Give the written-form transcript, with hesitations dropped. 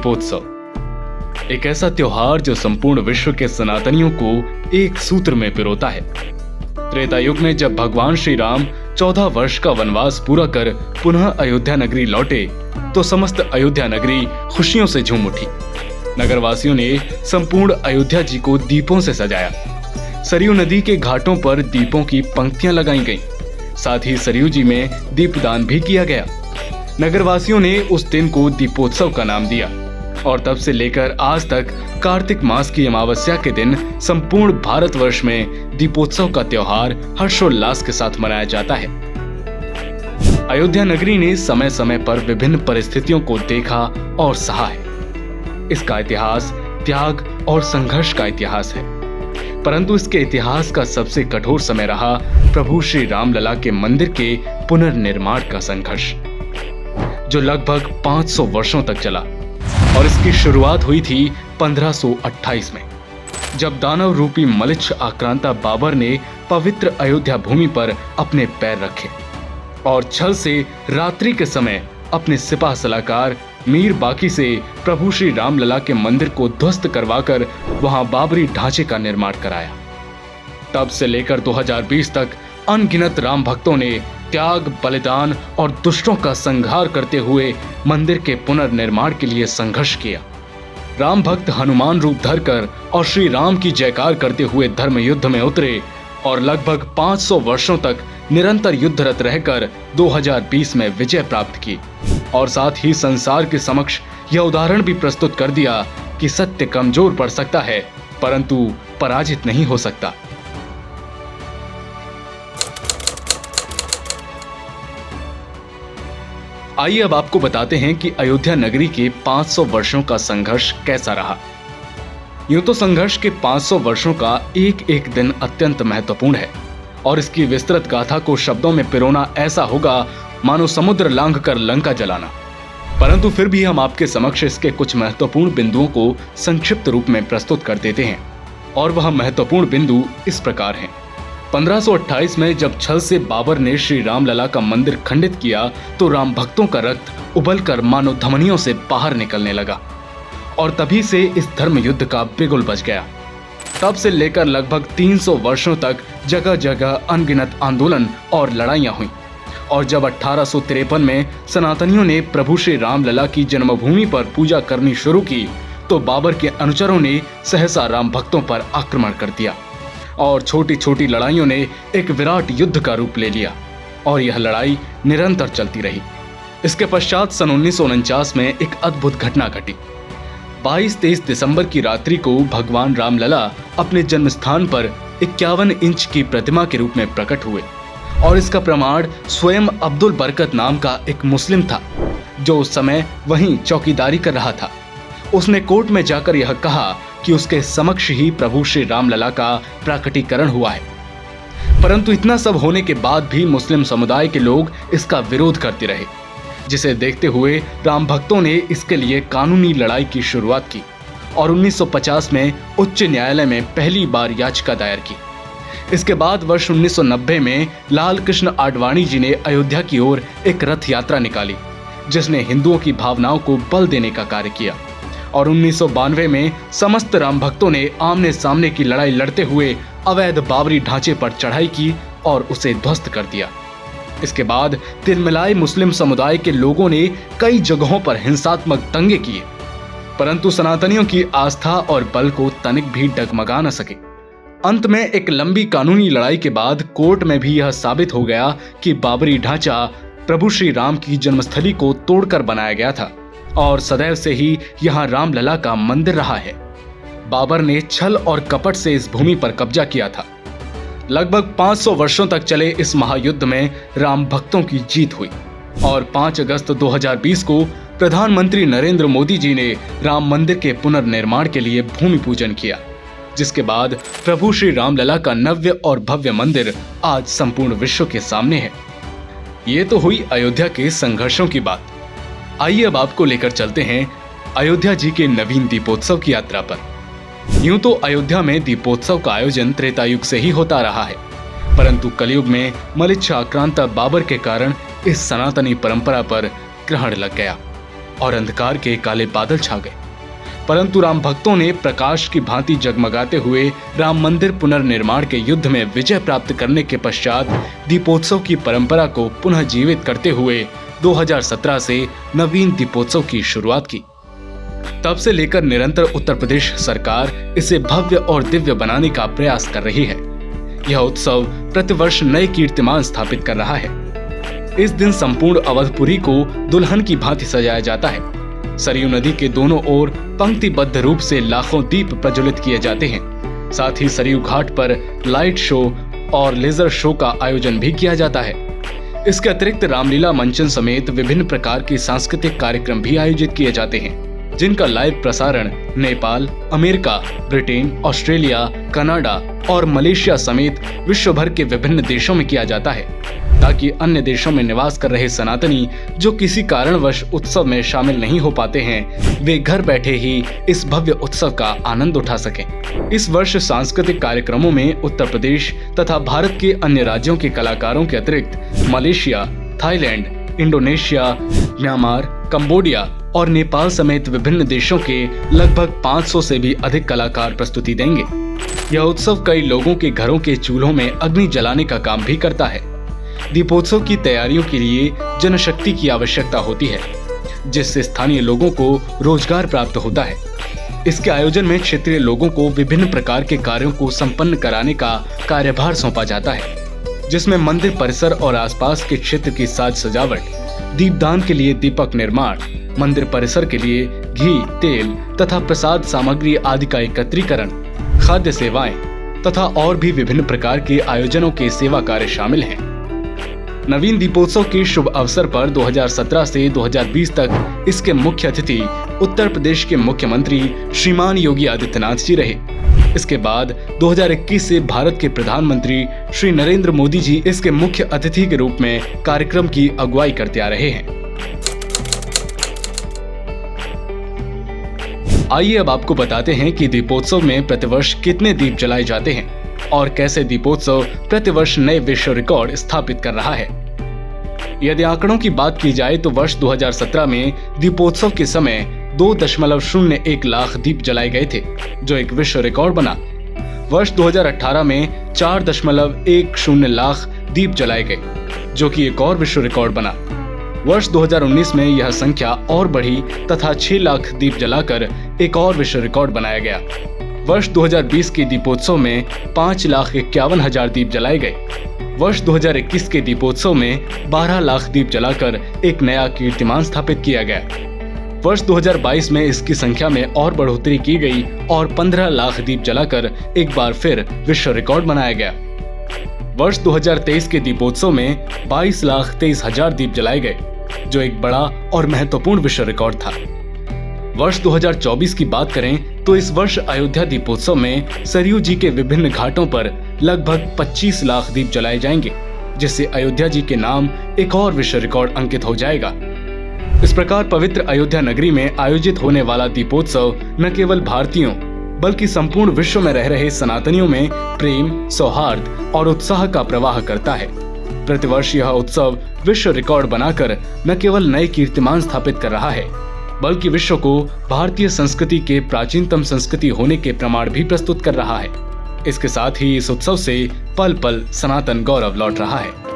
दीपोत्सव एक ऐसा त्योहार जो संपूर्ण विश्व के सनातनियों को एक सूत्र में पिरोता है। त्रेता युग में जब भगवान श्री राम 14 वर्ष का वनवास पूरा कर पुनः अयोध्या नगरी लौटे तो समस्त अयोध्या नगरी खुशियों से झूम उठी। नगरवासियों ने संपूर्ण अयोध्या जी को दीपों से सजाया। सरयू नदी के घाटों पर दीपों की पंक्तियां लगाई गईं। साथ ही सरयू जी में दीपदान भी किया गया। नगरवासियों ने उस दिन को दीपोत्सव का नाम दिया और तब से लेकर आज तक कार्तिक मास की अमावस्या के दिन संपूर्ण भारतवर्ष में दीपोत्सव का त्योहार हर्षोल्लास के साथ मनाया जाता है। अयोध्या नगरी ने समय समय पर विभिन्न परिस्थितियों को देखा और सहा है। इसका इतिहास त्याग और संघर्ष का इतिहास है, परंतु इसके इतिहास का सबसे कठोर समय रहा प्रभु श्री रामलला के मंदिर के पुनर्निर्माण का संघर्ष, जो लगभग 500 वर्षों तक चला। और इसकी शुरुआत हुई थी 1528 में, जब दानव रूपी मलिच्छ आक्रांता बाबर ने पवित्र अयोध्या भूमि पर अपने पैर रखे और छल से रात्रि के समय अपने सिपाह सलाहकार मीर बाकी से प्रभु श्री रामलला के मंदिर को ध्वस्त करवाकर वहां बाबरी ढांचे का निर्माण कराया। तब से लेकर 2020 तक अनगिनत राम भक्तों ने त्याग, बलिदान और दुष्टों का संहार करते हुए मंदिर के पुनर्निर्माण के लिए संघर्ष किया। राम भक्त हनुमान रूप धरकर और श्री राम की जयकार करते हुए धर्म युद्ध में उतरे और लगभग 500 वर्षों तक निरंतर युद्धरत रहकर 2020 में विजय प्राप्त की और साथ ही संसार के समक्ष यह उदाहरण भी प्रस्तुत कर दिया कि सत्य कमजोर पड़ सकता है परंतु पराजित नहीं हो सकता। आइए अब आपको बताते हैं कि अयोध्या नगरी के 500 वर्षों का संघर्ष कैसा रहा। यूं तो संघर्ष के 500 वर्षों का एक एक दिन अत्यंत महत्वपूर्ण है और इसकी विस्तृत गाथा को शब्दों में पिरोना ऐसा होगा मानो समुद्र लांघ कर लंका जलाना। परंतु फिर भी हम आपके समक्ष इसके कुछ महत्वपूर्ण बिंदुओं को संक्षिप्त रूप में प्रस्तुत कर देते हैं और वह महत्वपूर्ण बिंदु इस प्रकार हैं। 1528 में जब छल से बाबर ने श्री रामलला का मंदिर खंडित किया तो राम भक्तों का रक्त उबलकर मानो धमनियों से बाहर निकलने लगा और तभी से इस धर्म युद्ध का बिगुल बज गया। तब से लेकर लगभग 300 वर्षों तक जगह जगह अनगिनत आंदोलन और लड़ाइयां हुई और जब 1853 में सनातनियों ने प्रभु श्री रामलला की जन्मभूमि पर पूजा करनी शुरू की तो बाबर के अनुचरों ने सहसा राम भक्तों पर आक्रमण कर दिया और छोटी छोटी लड़ाइयों ने एक विराट युद्ध का रूप ले लिया और यह लड़ाई निरंतर चलती रही। इसके पश्चात सन 1949 में एक अद्भुत घटना घटी। 22-23 दिसंबर की रात्रि को भगवान रामलला अपने जन्म स्थान पर 51 इंच की प्रतिमा के रूप में प्रकट हुए और इसका प्रमाण स्वयं अब्दुल बरकत नाम का एक मुस्लिम था जो उस समय वहीं चौकीदारी कर रहा था। उसने कोर्ट में जाकर यह कहा कि उसके समक्ष ही प्रभु श्री रामलला का प्राकटीकरण हुआ है। परंतु इतना सब होने के बाद भी मुस्लिम समुदाय के लोग इसका विरोध करते रहे, जिसे देखते हुए राम भक्तों ने इसके लिए कानूनी लड़ाई की शुरुआत की और 1950 में उच्च न्यायालय में पहली बार याचिका दायर की। इसके बाद वर्ष 1990 में लाल कृष्ण आडवाणी जी ने अयोध्या की ओर एक रथ यात्रा निकाली जिसने हिंदुओं की भावनाओं को बल देने का कार्य किया और 1992 में समस्त राम भक्तों ने आमने सामने की लड़ाई लड़ते हुए अवैध बाबरी ढांचे पर चढ़ाई की और उसे ध्वस्त कर दिया। इसके बाद तिलमिलाई मुस्लिम समुदाय के लोगों ने कई जगहों पर हिंसात्मक दंगे किए, परंतु सनातनियों की आस्था और बल को तनिक भी डगमगा न सके। अंत में एक लंबी कानूनी लड़ाई के बाद कोर्ट में भी यह साबित हो गया कि बाबरी ढांचा प्रभु श्री राम की जन्मस्थली को तोड़कर बनाया गया था और सदैव से ही यहाँ रामलला का मंदिर रहा है। बाबर ने छल और कपट से इस भूमि पर कब्जा किया था। लगभग 500 वर्षों तक चले इस महायुद्ध में राम भक्तों की जीत हुई और 5 अगस्त 2020 को प्रधानमंत्री नरेंद्र मोदी जी ने राम मंदिर के पुनर्निर्माण के लिए भूमि पूजन किया, जिसके बाद प्रभु श्री रामलला का नव्य और भव्य मंदिर आज संपूर्ण विश्व के सामने है। ये तो हुई अयोध्या के संघर्षों की बात। आइए अब आपको लेकर चलते हैं अयोध्या जी के नवीन दीपोत्सव की यात्रा पर। यूं तो अयोध्या में दीपोत्सव का आयोजन त्रेता युग से ही होता रहा है, परंतु कलयुग में मलिच्छ आक्रांता बाबर के कारण इस सनातनी परंपरा पर ग्रहण लग गया। और अंधकार के काले बादल छा गए। परंतु राम भक्तों ने प्रकाश की भांति जगमगाते हुए राम मंदिर पुनर्निर्माण के युद्ध में विजय प्राप्त करने के पश्चात दीपोत्सव की परंपरा को पुनः जीवित करते हुए 2017 से नवीन दीपोत्सव की शुरुआत की। तब से लेकर निरंतर उत्तर प्रदेश सरकार इसे भव्य और दिव्य बनाने का प्रयास कर रही है। यह उत्सव प्रतिवर्ष नए कीर्तिमान स्थापित कर रहा है। इस दिन संपूर्ण अवधपुरी को दुल्हन की भांति सजाया जाता है। सरयू नदी के दोनों ओर पंक्तिबद्ध रूप से लाखों दीप प्रज्वलित किए जाते हैं। साथ ही सरयू घाट पर लाइट शो और लेजर शो का आयोजन भी किया जाता है। इसके अतिरिक्त रामलीला मंचन समेत विभिन्न प्रकार के सांस्कृतिक कार्यक्रम भी आयोजित किए जाते हैं, जिनका लाइव प्रसारण Nepal, America, Britain, Australia, Canada और मलेशिया समेत विश्व भर के विभिन्न देशों में किया जाता है, ताकि अन्य देशों में निवास कर रहे सनातनी जो किसी कारणवश उत्सव में शामिल नहीं हो पाते हैं, वे घर बैठे ही इस भव्य उत्सव का आनंद उठा सकें। इस वर्ष सांस्कृतिक कार्यक्रमों में उत्तर प्रदेश तथा भारत के अन्य राज्यों के कलाकारों के अतिरिक्त Malaysia, Thailand, Indonesia, Myanmar, Cambodia और नेपाल समेत विभिन्न देशों के लगभग 500 से भी अधिक कलाकार प्रस्तुति देंगे। यह उत्सव कई लोगों के घरों के चूल्हों में अग्नि जलाने का काम भी करता है। दीपोत्सव की तैयारियों के लिए जनशक्ति की आवश्यकता होती है, जिससे स्थानीय लोगों को रोजगार प्राप्त होता है। इसके आयोजन में क्षेत्रीय लोगों को विभिन्न प्रकार के कार्यों को संपन्न कराने का कार्यभार सौंपा जाता है, जिसमें मंदिर परिसर और आसपास के क्षेत्र की साज सजावट, दीपदान के लिए दीपक निर्माण, मंदिर परिसर के लिए घी, तेल तथा प्रसाद सामग्री आदि का एकत्रीकरण, खाद्य सेवाएं तथा और भी विभिन्न प्रकार के आयोजनों के सेवा कार्य शामिल हैं। नवीन दीपोत्सव के शुभ अवसर पर 2017 से 2020 तक इसके मुख्य अतिथि उत्तर प्रदेश के मुख्यमंत्री श्रीमान योगी आदित्यनाथ जी रहे। इसके बाद 2021 से भारत के प्रधानमंत्री श्री नरेंद्र मोदी जी इसके मुख्य अतिथि के रूप में कार्यक्रम की अगुवाई करते आ रहे हैं। आइए अब आपको बताते हैं कि दीपोत्सव में प्रतिवर्ष कितने दीप जलाए जाते हैं और कैसे दीपोत्सव प्रतिवर्ष नए विश्व रिकॉर्ड स्थापित कर रहा है। यदि आंकड़ों की बात की जाए तो वर्ष 2017 में दीपोत्सव के समय 2.01 लाख दीप जलाए गए थे, जो एक विश्व रिकॉर्ड बना। वर्ष 2018 में 4.10 लाख दीप जलाए गए, जो कि एक और विश्व रिकॉर्ड बना। वर्ष 2019 में यह संख्या और बढ़ी तथा 6 लाख दीप जलाकर एक और विश्व रिकॉर्ड बनाया गया। वर्ष 2020 के दीपोत्सव में 5,51,000 दीप जलाए गए। वर्ष 2021 के दीपोत्सव में 12 लाख दीप जलाकर एक नया कीर्तिमान स्थापित किया गया। वर्ष 2022 में इसकी संख्या में और बढ़ोतरी की गई और 15 लाख दीप जलाकर एक बार फिर विश्व रिकॉर्ड बनाया गया। वर्ष 2023 के दीपोत्सव में 22,23,000 दीप जलाए गए, जो एक बड़ा और महत्वपूर्ण विश्व रिकॉर्ड था। वर्ष 2024 की बात करें तो इस वर्ष अयोध्या दीपोत्सव में सरयू जी के विभिन्न घाटों पर लगभग 25 लाख दीप जलाए जाएंगे, जिससे अयोध्या जी के नाम एक और विश्व रिकॉर्ड अंकित हो जाएगा। इस प्रकार पवित्र अयोध्या नगरी में आयोजित होने वाला दीपोत्सव न केवल भारतीयों बल्कि संपूर्ण विश्व में रह रहे सनातनियों में प्रेम, सौहार्द और उत्साह का प्रवाह करता है। प्रतिवर्ष यह उत्सव विश्व रिकॉर्ड बनाकर न केवल नए कीर्तिमान स्थापित कर रहा है, बल्कि विश्व को भारतीय संस्कृति के प्राचीनतम संस्कृति होने के प्रमाण भी प्रस्तुत कर रहा है। इसके साथ ही इस उत्सव से पल पल सनातन गौरव लौट रहा है।